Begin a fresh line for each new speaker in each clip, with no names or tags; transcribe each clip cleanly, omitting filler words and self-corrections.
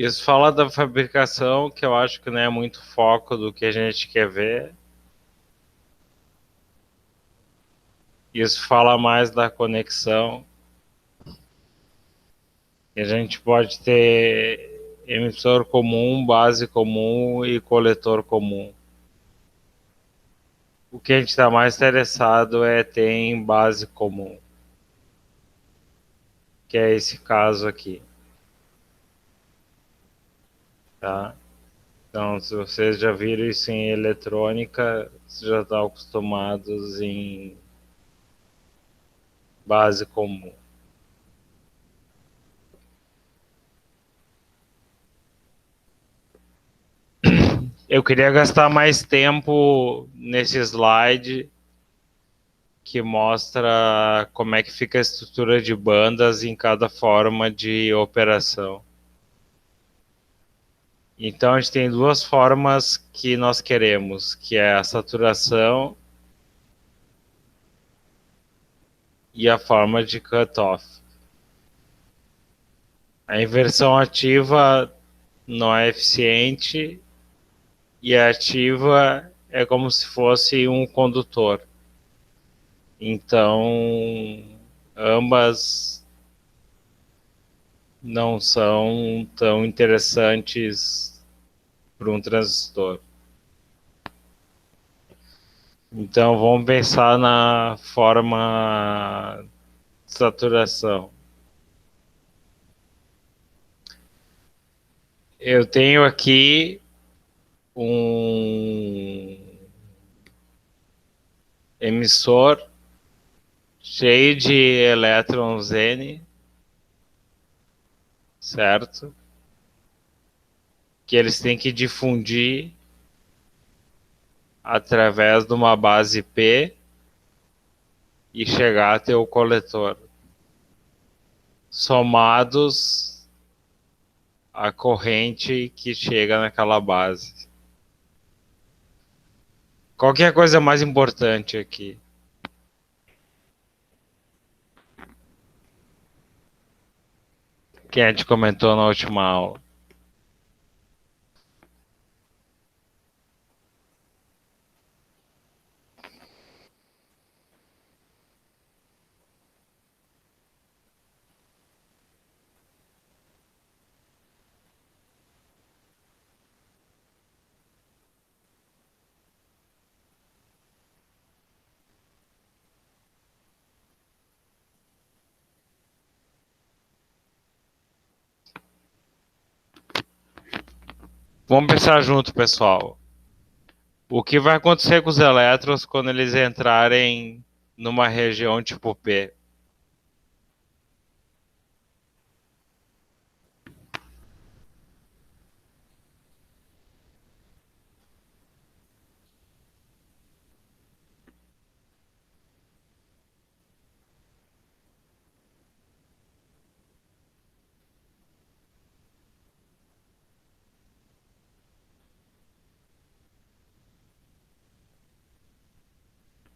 Isso fala da fabricação, que eu acho que não é muito foco do que a gente quer ver. Isso fala mais da conexão. E a gente pode ter emissor comum, base comum e coletor comum. O que a gente está mais interessado é ter em base comum, que é esse caso aqui, tá? Então, se vocês já viram isso em eletrônica, vocês já estão acostumados em base comum. Eu queria gastar mais tempo nesse slide que mostra como é que fica a estrutura de bandas em cada forma de operação. Então a gente tem duas formas que nós queremos, que é a saturação e a forma de cutoff. A inversão ativa não é eficiente e a ativa é como se fosse um condutor. Então, ambas não são tão interessantes para um transistor. Então, vamos pensar na forma de saturação. Eu tenho aqui um emissor cheio de elétrons N, certo? Que eles têm que difundir através de uma base P e chegar até o coletor, somados a corrente que chega naquela base. Qual que é a coisa mais importante aqui? Que a gente comentou na última aula. Vamos pensar junto, pessoal. O que vai acontecer com os elétrons quando eles entrarem numa região tipo P?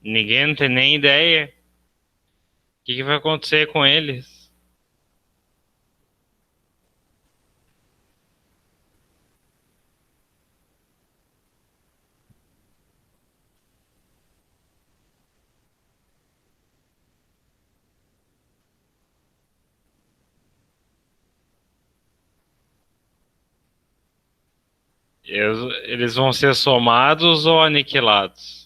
Ninguém não tem nem ideia. O que vai acontecer com eles? Eles vão ser somados ou aniquilados?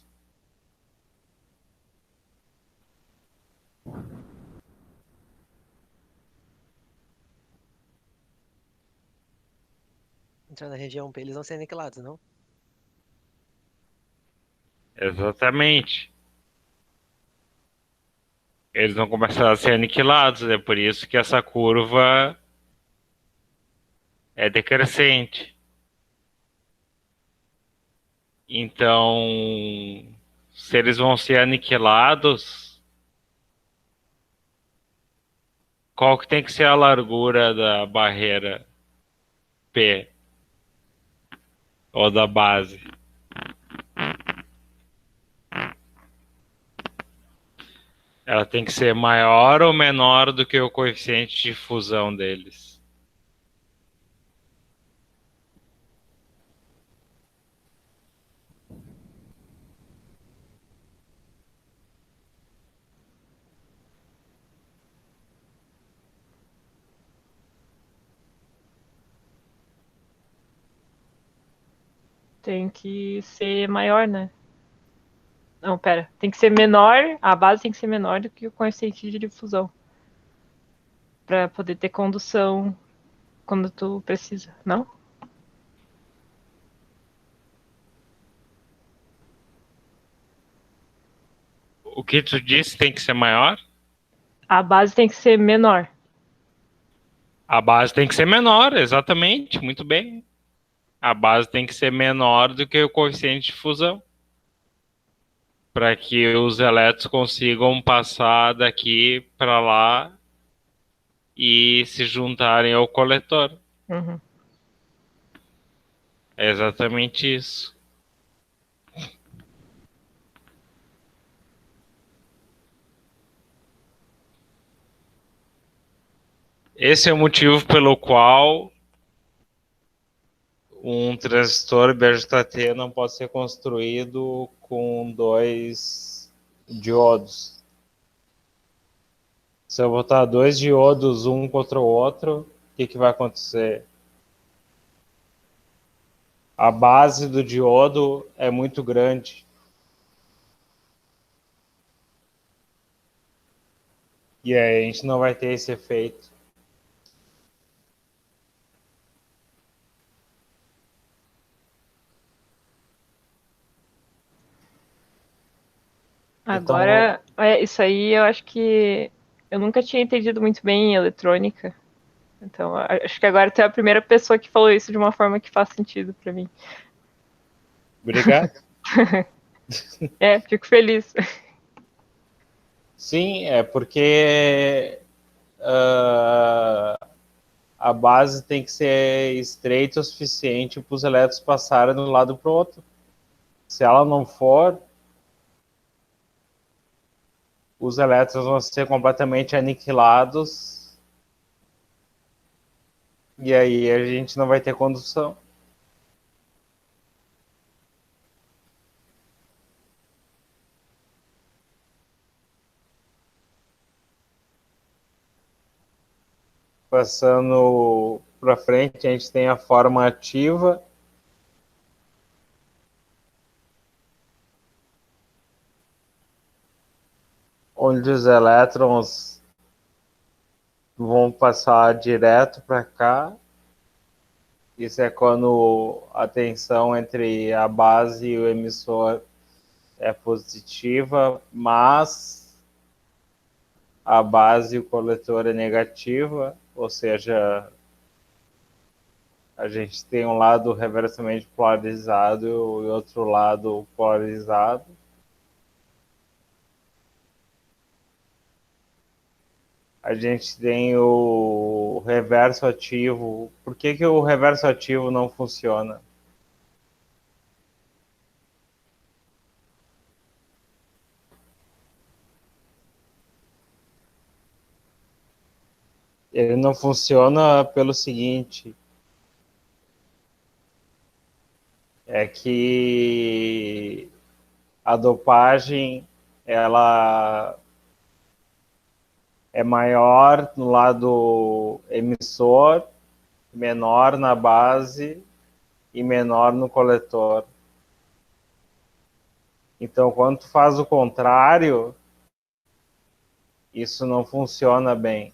Entrando na região P, eles vão ser aniquilados, não?
Exatamente. Eles vão começar a ser aniquilados. É por isso que essa curva é decrescente. Então, se eles vão ser aniquilados, qual que tem que ser a largura da barreira P ou da base? Ela tem que ser maior ou menor do que o coeficiente de fusão deles?
tem que ser maior, né? Não, pera. Tem que ser menor, a base tem que ser menor do que o coeficiente de difusão. Pra poder ter condução quando tu precisa, não?
O que tu disse tem que ser maior?
A base tem que ser menor.
A base tem que ser menor, exatamente, muito bem. A base tem que ser menor do que o coeficiente de fusão, para que os elétrons consigam passar daqui para lá e se juntarem ao coletor.
Uhum.
É exatamente isso. Esse é o motivo pelo qual um transistor BJT não pode ser construído com 2 diodos. Se eu botar 2 diodos um contra o outro, o que vai acontecer? A base do diodo é muito grande. E aí a gente não vai ter esse efeito. Então,
Agora, isso aí eu acho que eu nunca tinha entendido muito bem em eletrônica. Então, acho que agora tu é a primeira pessoa que falou isso de uma forma que faz sentido pra mim.
obrigado.
Fico feliz.
Sim, é porque a base tem que ser estreita o suficiente para os elétrons passarem de um lado para o outro. Se ela não for, os elétrons vão ser completamente aniquilados e aí a gente não vai ter condução. Passando para frente, a gente tem a forma ativa, onde os elétrons vão passar direto para cá. Isso é quando a tensão entre a base e o emissor é positiva, mas a base e o coletor é negativa, ou seja, a gente tem um lado reversamente polarizado e outro lado polarizado. A gente tem o reverso ativo. Por que o reverso ativo não funciona? Ele não funciona pelo seguinte, é que a dopagem ela é maior no lado emissor, menor na base e menor no coletor. Então, quando tu faz o contrário, isso não funciona bem.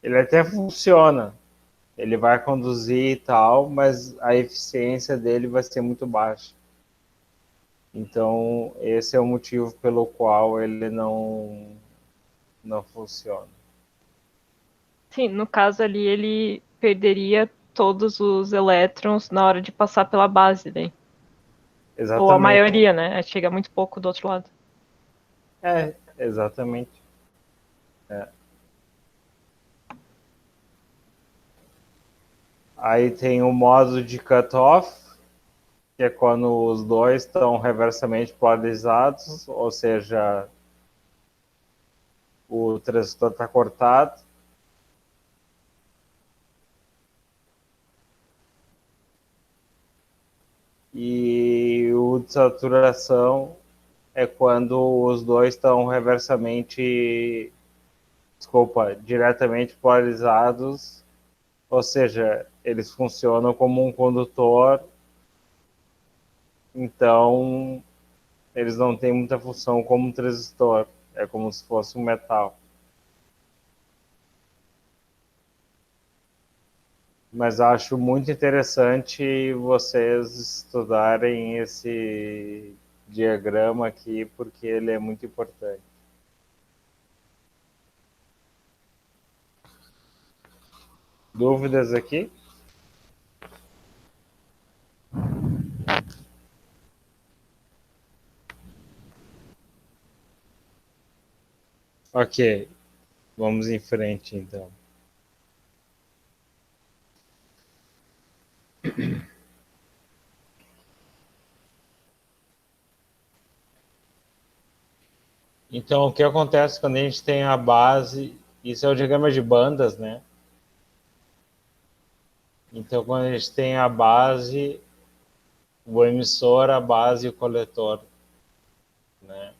Ele até funciona, ele vai conduzir e tal, mas a eficiência dele vai ser muito baixa. Então, esse é o motivo pelo qual ele não funciona.
Sim, no caso ali ele perderia todos os elétrons na hora de passar pela base, né? Ou a
Exatamente.
maioria, né? Chega muito pouco do outro lado.
Exatamente. É. Aí tem o modo de cutoff, que é quando os dois estão reversamente polarizados, ou seja, o transistor está cortado. E o de saturação é quando os dois estão diretamente polarizados, ou seja, eles funcionam como um condutor Então, eles não têm muita função como um transistor. É como se fosse um metal. Mas acho muito interessante vocês estudarem esse diagrama aqui, porque ele é muito importante. Dúvidas aqui? Ok, vamos em frente então. Então, o que acontece quando a gente tem a base? Isso é o diagrama de bandas, né? Então, quando a gente tem a base, o emissor, a base e o coletor, né?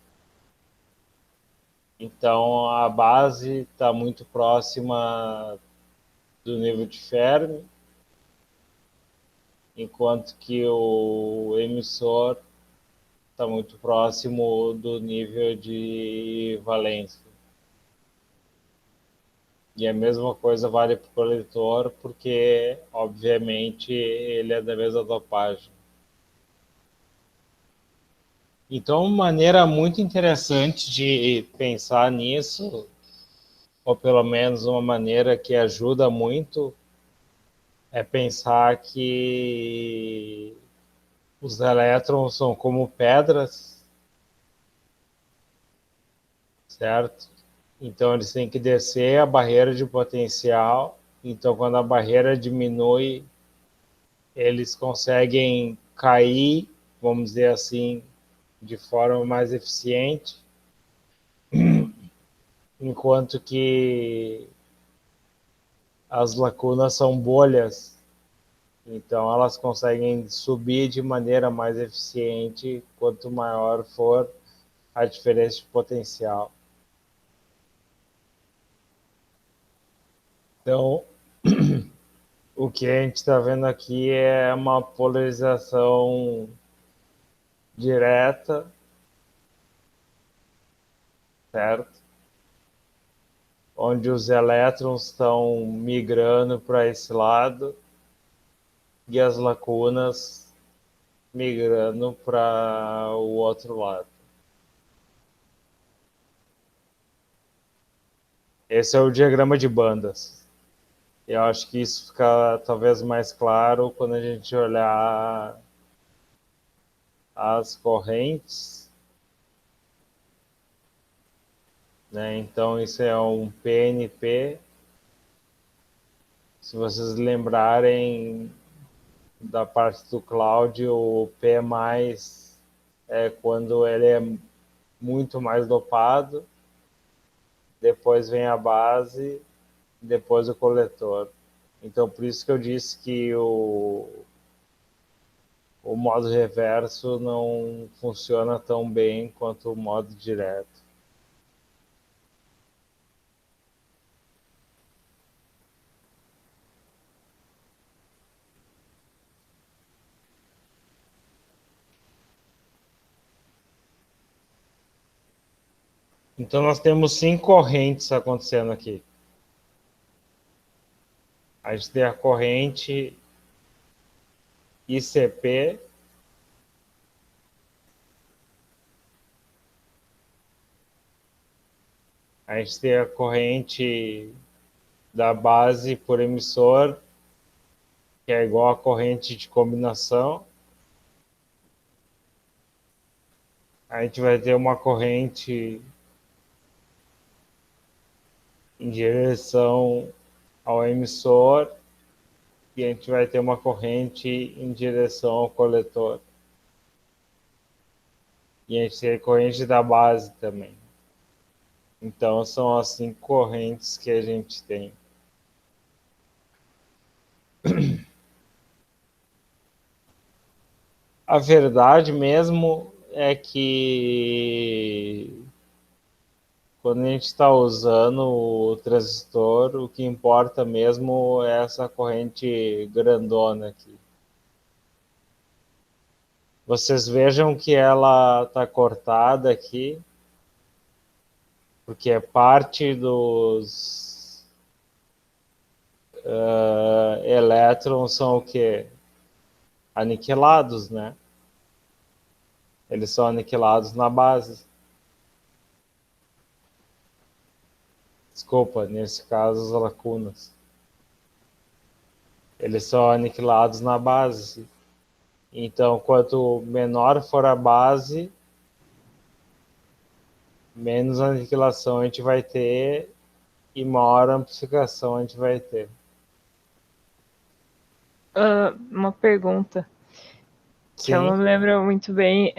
Então, a base está muito próxima do nível de Fermi, enquanto que o emissor está muito próximo do nível de valência. E a mesma coisa vale para o coletor, porque, obviamente, ele é da mesma dopagem. Então, uma maneira muito interessante de pensar nisso, ou pelo menos uma maneira que ajuda muito, é pensar que os elétrons são como pedras, certo? Então, eles têm que descer a barreira de potencial. Então, quando a barreira diminui, eles conseguem cair, vamos dizer assim, de forma mais eficiente, enquanto que as lacunas são bolhas, então elas conseguem subir de maneira mais eficiente quanto maior for a diferença de potencial. Então, o que a gente está vendo aqui é uma polarização direta, certo? Onde os elétrons estão migrando para esse lado e as lacunas migrando para o outro lado. Esse é o diagrama de bandas. Eu acho que isso fica talvez mais claro quando a gente olhar as correntes, né? Então isso é um PNP. Se vocês lembrarem da parte do Cláudio, o P mais é quando ele é muito mais dopado, depois vem a base, depois o coletor. Então por isso que eu disse que o modo reverso não funciona tão bem quanto o modo direto. Então nós temos 5 correntes acontecendo aqui. A gente tem a corrente ICP, a gente tem a corrente da base por emissor, que é igual à corrente de combinação. A gente vai ter uma corrente em direção ao emissor e a gente vai ter uma corrente em direção ao coletor. E a gente tem a corrente da base também. Então são as 5 correntes que a gente tem. A verdade mesmo é que quando a gente está usando o transistor, o que importa mesmo é essa corrente grandona aqui. Vocês vejam que ela está cortada aqui, porque é parte dos elétrons são o quê? Aniquilados, né? Eles são aniquilados na base. Desculpa, nesse caso, as lacunas. Eles são aniquilados na base. Então, quanto menor for a base, menos aniquilação a gente vai ter e maior amplificação a gente vai ter.
Uma pergunta que eu não
Sim,
lembro muito bem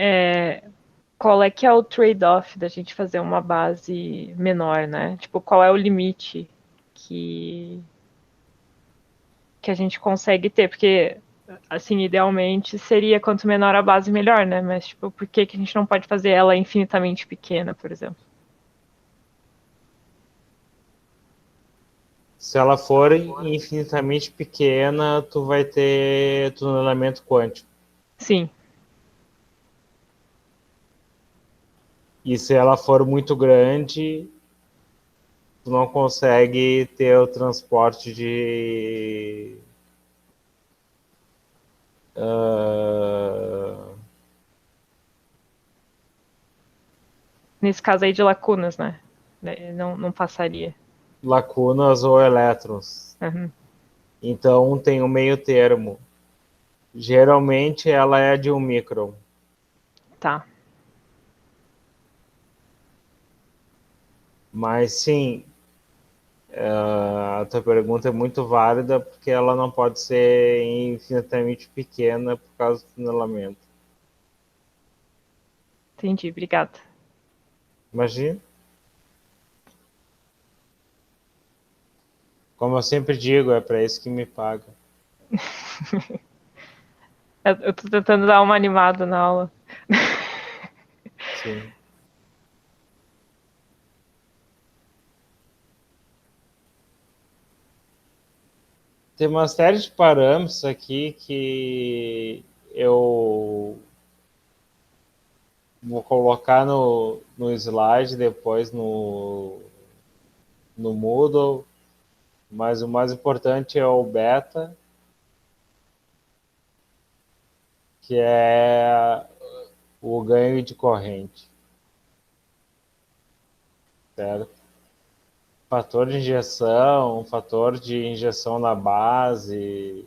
qual é que é o trade-off da gente fazer uma base menor, né? Tipo, qual é o limite que, que a gente consegue ter? Porque, assim, idealmente seria quanto menor a base, melhor, né? Mas, tipo, por que que a gente não pode fazer ela infinitamente pequena, por exemplo?
se ela for infinitamente pequena, tu vai ter tunelamento quântico.
Sim,
E se ela for muito grande, tu não consegue ter o transporte de
nesse caso aí de lacunas, né? Não passaria.
lacunas ou elétrons.
Uhum.
Então tem um meio termo. Geralmente ela é de 1 micron.
Tá.
Mas sim, a tua pergunta é muito válida porque ela não pode ser infinitamente pequena por causa do tunelamento.
Entendi, obrigada.
Imagina. Como eu sempre digo, é para isso que me paga.
Eu tô tentando dar uma animada na aula.
Sim. Tem uma série de parâmetros aqui que eu vou colocar no slide depois no Moodle, mas o mais importante é o beta, que é o ganho de corrente, certo? Fator de injeção, fator de injeção na base,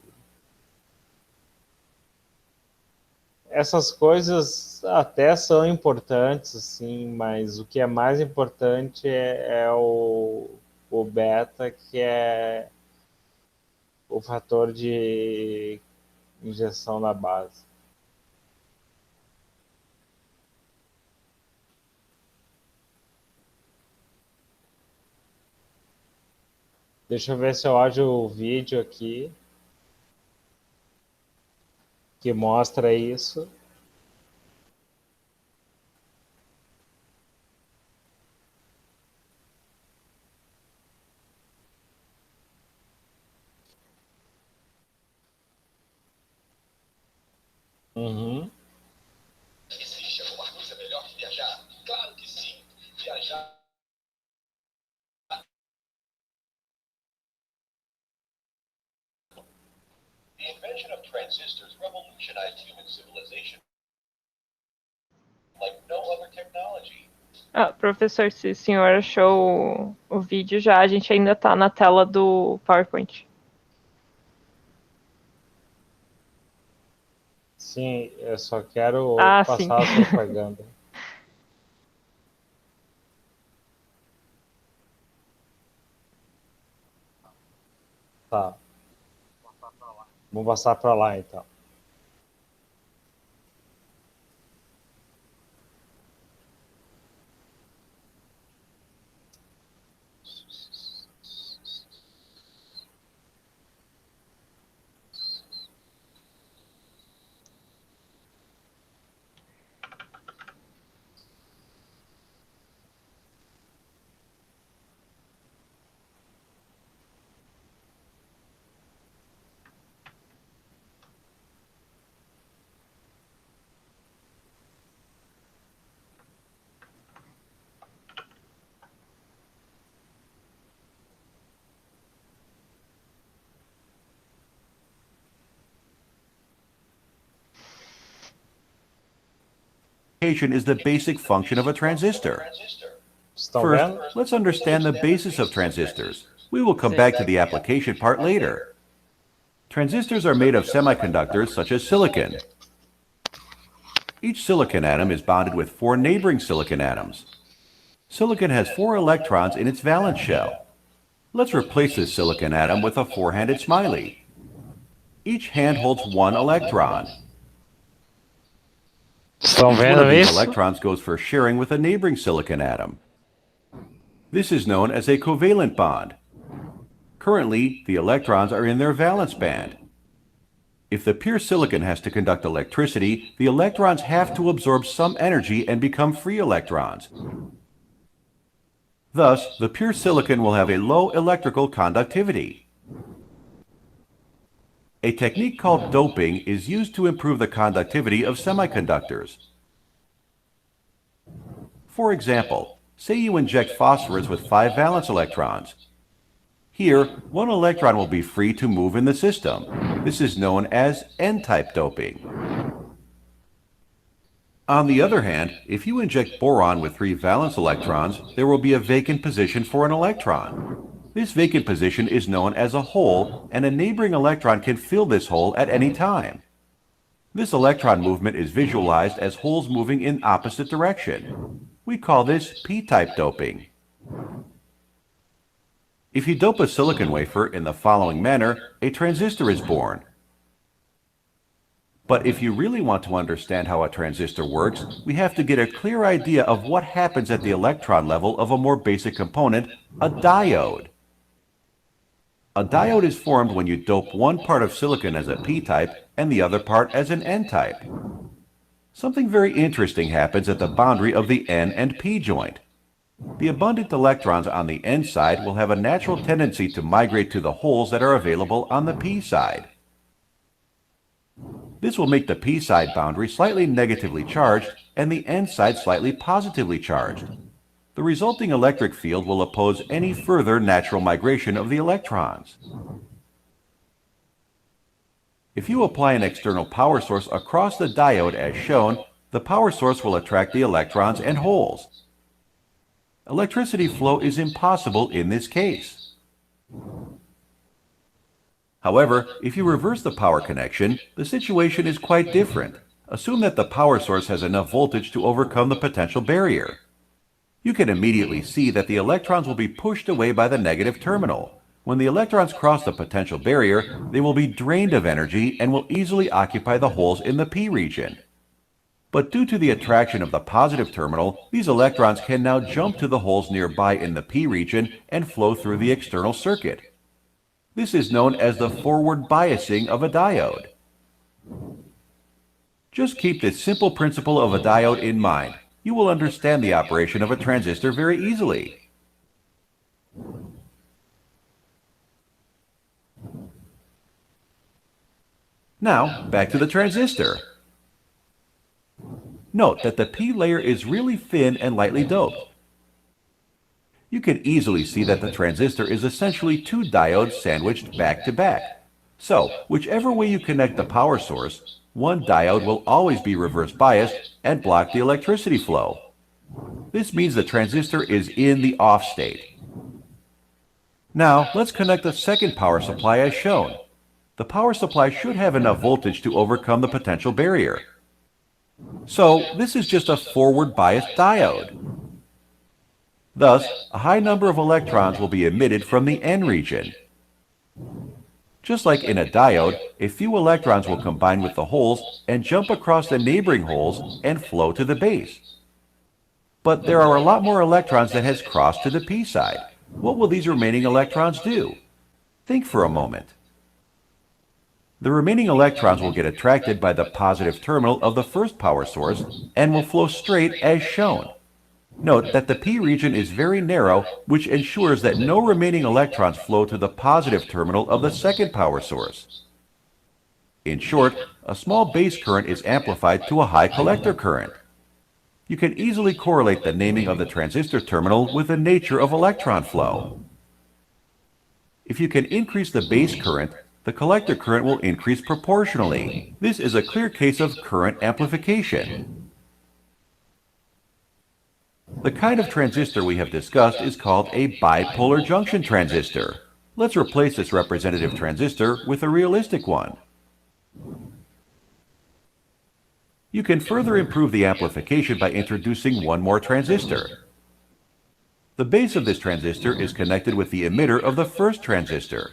essas coisas até são importantes, assim, mas o que é mais importante é o beta, que é o fator de injeção na base. Deixa eu ver se eu acho o vídeo aqui que mostra isso. Uhum.
Existe alguma coisa melhor que viajar? Claro que sim. Viajar. The invention of transistors revolutionized human civilization like no other technology.
Professor, se o senhor achou o vídeo já, a gente ainda tá na tela do PowerPoint.
Sim, eu só quero
Ah, sim.
passar a propaganda. Tá, vamos passar para lá então.
amplification is the basic function of a transistor.
Estão
First,
vendo?
let's understand the basis of transistors. We will come back to the application part later. Transistors are made of semiconductors such as silicon. Each silicon atom is bonded with 4 neighboring silicon atoms. Silicon has 4 electrons in its valence shell. Let's replace this silicon atom with a 4-handed smiley. Each hand holds 1 electron.
Estão
Each one
vendo
of these
isso?
electrons goes for sharing with a neighboring silicon atom. This is known as a covalent bond. Currently, the electrons are in their valence band. If the pure silicon has to conduct electricity, the electrons have to absorb some energy and become free electrons. Thus, the pure silicon will have a low electrical conductivity. A technique called doping is used to improve the conductivity of semiconductors. For example, say you inject phosphorus with 5 valence electrons. Here, 1 electron will be free to move in the system. This is known as N-type doping. On the other hand, if you inject boron with 3 valence electrons, there will be a vacant position for an electron. This vacant position is known as a hole, and a neighboring electron can fill this hole at any time. This electron movement is visualized as holes moving in opposite direction. We call this p-type doping. If you dope a silicon wafer in the following manner, a transistor is born. But if you really want to understand how a transistor works, we have to get a clear idea of what happens at the electron level of a more basic component, a diode. A diode is formed when you dope one part of silicon as a p-type and the other part as an n-type. Something very interesting happens at the boundary of the n and p joint. The abundant electrons on the n side will have a natural tendency to migrate to the holes that are available on the p side. This will make the p side boundary slightly negatively charged and the n side slightly positively charged. The resulting electric field will oppose any further natural migration of the electrons. If you apply an external power source across the diode as shown, the power source will attract the electrons and holes. Electricity flow is impossible in this case. However, if you reverse the power connection, the situation is quite different. Assume that the power source has enough voltage to overcome the potential barrier. You can immediately see that the electrons will be pushed away by the negative terminal. When the electrons cross the potential barrier, they will be drained of energy and will easily occupy the holes in the p region. But due to the attraction of the positive terminal, these electrons can now jump to the holes nearby in the p region and flow through the external circuit. This is known as the forward biasing of a diode. Just keep this simple principle of a diode in mind. You will understand the operation of a transistor very easily. Now, back to the transistor. Note that the p layer is really thin and lightly doped. You can easily see that the transistor is essentially 2 diodes sandwiched back to back. So, whichever way you connect the power source, one diode will always be reverse biased and block the electricity flow. This means the transistor is in the off state. Now, let's connect the second power supply as shown. The power supply should have enough voltage to overcome the potential barrier. So, this is just a forward biased diode. Thus, a high number of electrons will be emitted from the N region. Just like in a diode, a few electrons will combine with the holes and jump across the neighboring holes and flow to the base. But there are a lot more electrons that has crossed to the p side. What will these remaining electrons do? Think for a moment. The remaining electrons will get attracted by the positive terminal of the first power source and will flow straight as shown. Note that the p region is very narrow, which ensures that no remaining electrons flow to the positive terminal of the second power source. In short, a small base current is amplified to a high collector current. You can easily correlate the naming of the transistor terminal with the nature of electron flow. If you can increase the base current, the collector current will increase proportionally. This is a clear case of current amplification. The kind of transistor we have discussed is called a bipolar junction transistor. Let's replace this representative transistor with a realistic one. You can further improve the amplification by introducing one more transistor. The base of this transistor is connected with the emitter of the first transistor.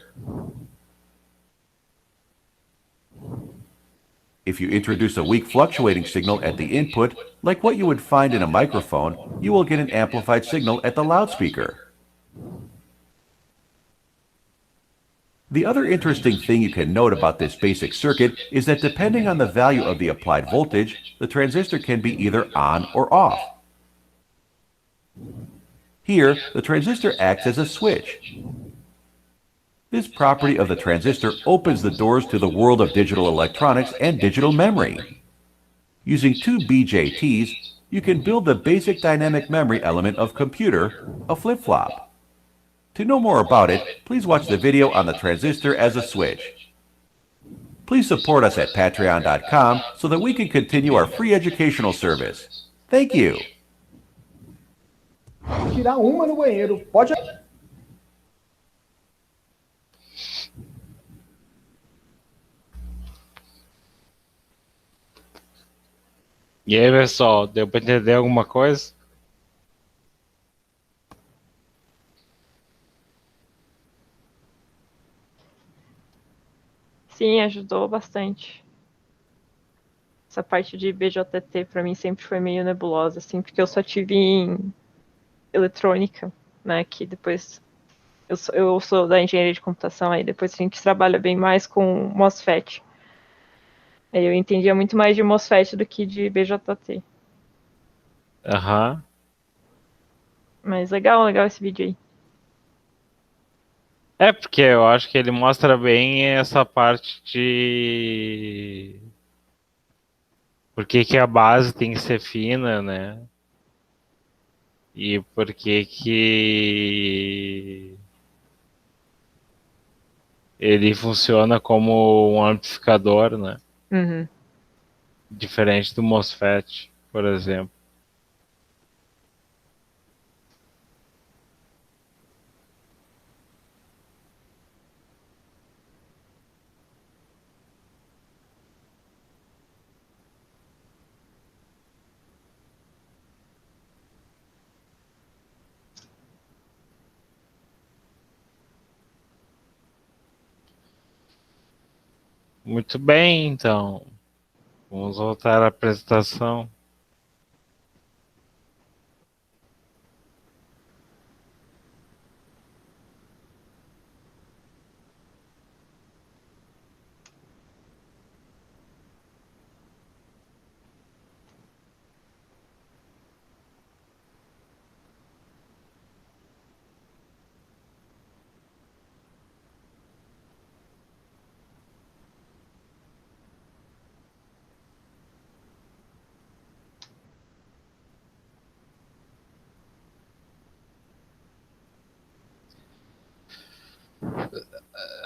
If you introduce a weak fluctuating signal at the input, like what you would find in a microphone, you will get an amplified signal at the loudspeaker. The other interesting thing you can note about this basic circuit is that depending on the value of the applied voltage, the transistor can be either on or off. Here, the transistor acts as a switch. This property of the transistor opens the doors to the world of digital electronics and digital memory. Using two BJTs, you can build the basic dynamic memory element of computer, a flip-flop. To know more about it, please watch the video on the transistor as a switch. Please support us at patreon.com so that we can continue our free educational service. Thank you.
Tirar uma no banheiro. Pode.
E aí, pessoal, deu para entender alguma coisa?
Sim, ajudou bastante. Essa parte de BJT para mim sempre foi meio nebulosa, assim, porque eu só tive em eletrônica, né, que depois eu sou da engenharia de computação, aí depois a gente trabalha bem mais com MOSFET. Aí eu entendia muito mais de MOSFET do que de BJT.
Aham.
Mas legal esse vídeo aí.
É, porque eu acho que ele mostra bem essa parte de por que que a base tem que ser fina, né? E por que ele funciona como um amplificador, né?
Uhum.
Diferente do MOSFET, por exemplo. Muito bem, então. Vamos voltar à apresentação.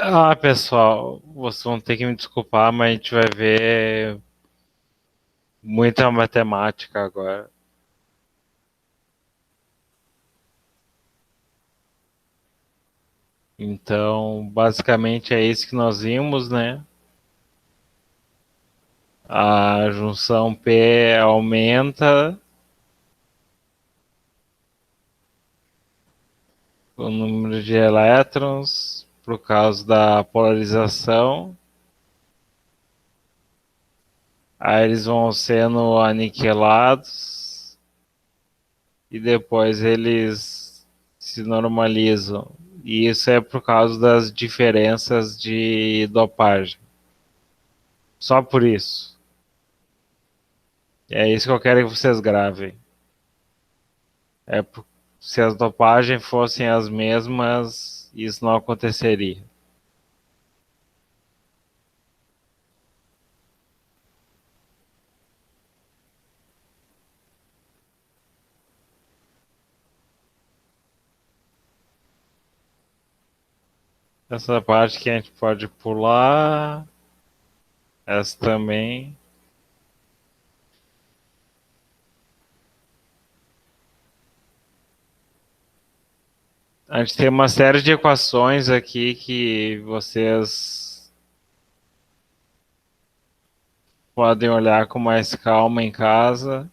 Ah, pessoal, vocês vão ter que me desculpar, mas a gente vai ver muita matemática agora. Então, basicamente é isso que nós vimos, né? A junção P aumenta o número de elétrons por causa da polarização. Aí eles vão sendo aniquilados e depois eles se normalizam. E isso é por causa das diferenças de dopagem. Só por isso. É isso que eu quero que vocês gravem. Se as dopagens fossem as mesmas, isso não aconteceria. Essa parte que a gente pode pular. Essa também. A gente tem uma série de equações aqui que vocês podem olhar com mais calma em casa.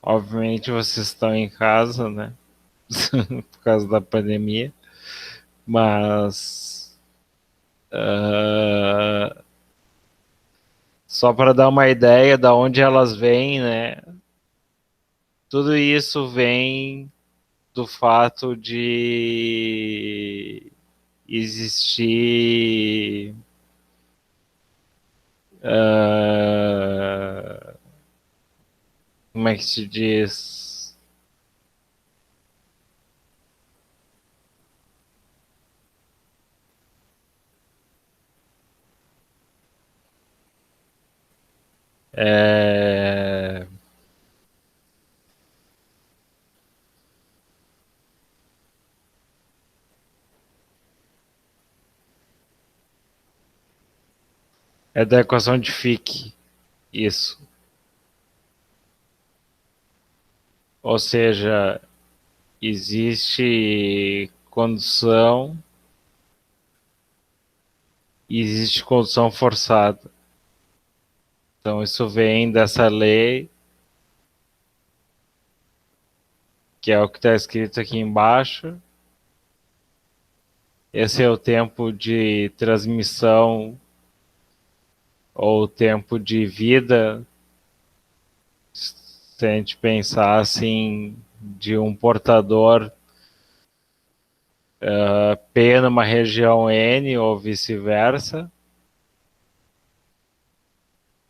Obviamente vocês estão em casa, né? Por causa da pandemia. Mas só para dar uma ideia de onde elas vêm, né? Tudo isso vem do fato de existir como é que se diz? É da equação de Fick, isso. Ou seja, existe condução e existe condução forçada. Então isso vem dessa lei, que é o que está escrito aqui embaixo. Esse é o tempo de transmissão ou tempo de vida, se a gente pensar assim, de um portador P numa região N ou vice-versa.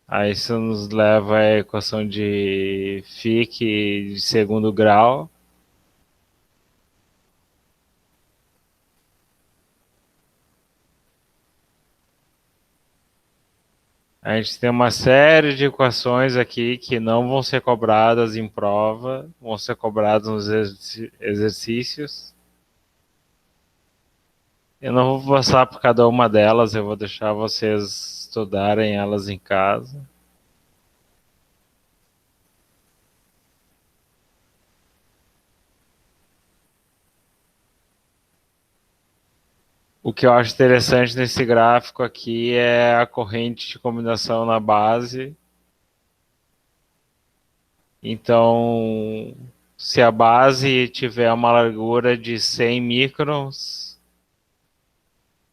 Aí isso nos leva à equação de Fick de segundo grau. A gente tem uma série de equações aqui que não vão ser cobradas em prova, vão ser cobradas nos exercícios. Eu não vou passar por cada uma delas, eu vou deixar vocês estudarem elas em casa. O que eu acho interessante nesse gráfico aqui é a corrente de combinação na base. Então, se a base tiver uma largura de 100 microns,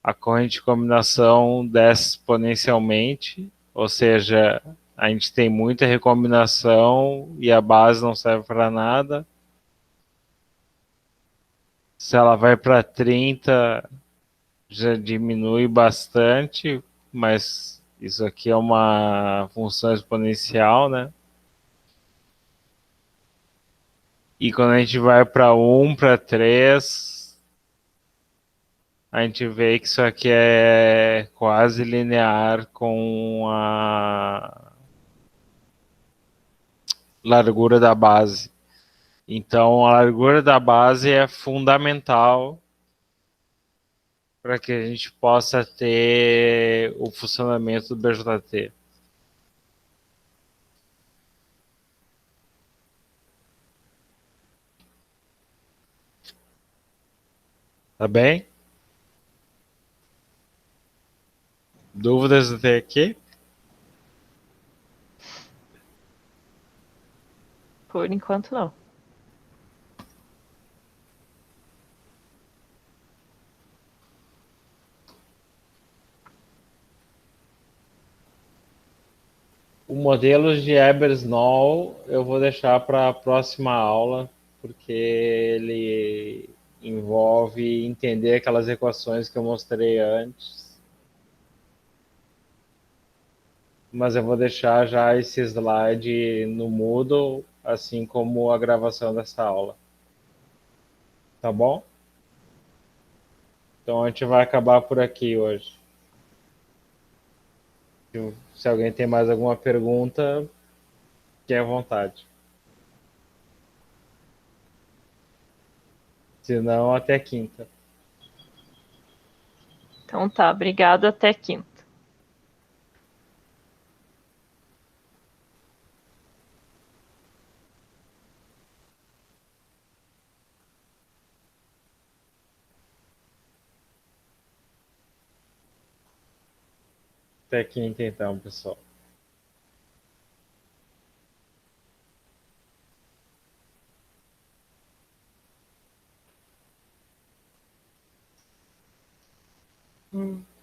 a corrente de combinação desce exponencialmente, ou seja, a gente tem muita recombinação e a base não serve para nada. Se ela vai para 30, já diminui bastante, mas isso aqui é uma função exponencial, né? E quando a gente vai para 1, para 3, a gente vê que isso aqui é quase linear com a largura da base. Então, a largura da base é fundamental para que a gente possa ter o funcionamento do BJT. Tá bem? Dúvidas até aqui?
Por enquanto, não.
O modelo de Ebersnoll eu vou deixar para a próxima aula, porque ele envolve entender aquelas equações que eu mostrei antes. Mas eu vou deixar já esse slide no Moodle, assim como a gravação dessa aula. Tá bom? Então a gente vai acabar por aqui hoje. Se alguém tem mais alguma pergunta, fique à vontade. Se não, até quinta.
Então tá, obrigado, até quinta.
Até quinta, então, pessoal.
Hum.